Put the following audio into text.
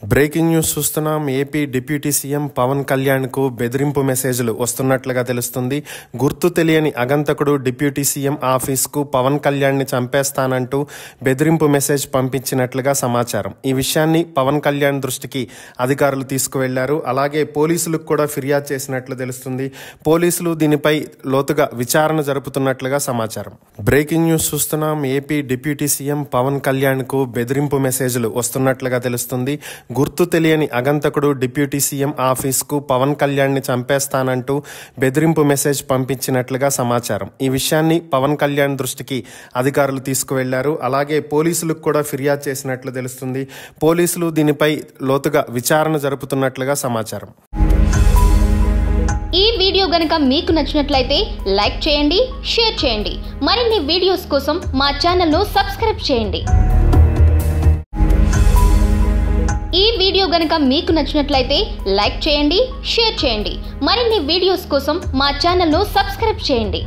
Breaking news చూస్తున్నాం. AP deputy CM Pawan Kalyan కు బెదిరింపు మెసేజ్లు వస్తున్నట్లుగా తెలుస్తుంది. గుర్తు తెలియని అగంతకుడు డిప్యూటీ సీఎం ఆఫీస్ కు పవన్ కళ్యాణ్ ని చంపేస్తానంటూ బెదిరింపు మెసేజ్ పంపించినట్లుగా సమాచారం. ఈ విషయాన్ని పవన్ కళ్యాణ్ దృష్టికి అధికారులు తీసుకువెళ్లారు. అలాగే పోలీసులకు కూడా ఫిర్యాదు చేసినట్లు తెలుస్తుంది. పోలీసులు దీనిపై లోతుగా విచారణ జరుపుతున్నట్లుగా సమాచారం. బ్రేకింగ్ న్యూస్ చూస్తున్నాం. AP deputy CM Pawan Kalyan కు బెదిరింపు మెసేజ్లు వస్తున్నట్లుగా తెలుస్తుంది. గుర్తు తెలియని అగంతకుడు డిప్యూటీ సీఎం ఆఫీస్ కు పవన్ కళ్యాణ్ ని చంపేస్తానంటూ బెదిరింపు మెసేజ్ పంపించినట్లుగా సమాచారం. ఈ విషయాన్ని పవన్ కళ్యాణ్ దృష్టికి అధికారులు తీసుకువెళ్లారు. అలాగే పోలీసులకు కూడా ఫిర్యాదు చేసినట్లు తెలుస్తుంది. పోలీసులు దీనిపై లోతుగా విచారణ జరుపుతున్నట్లుగా సమాచారం. ఈ వీడియో గనుక మీకు నచ్చినట్లయితే లైక్ చేయండి, షేర్ చేయండి. మరిన్ని వీడియోస్ కోసం మా ఛానల్ను సబ్స్క్రైబ్ చేయండి. ఈ వీడియో గనుక మీకు నచ్చినట్లయితే లైక్ చేయండి, షేర్ చేయండి. మరిన్ని వీడియోస్ కోసం మా ఛానల్ను సబ్స్క్రైబ్ చేయండి.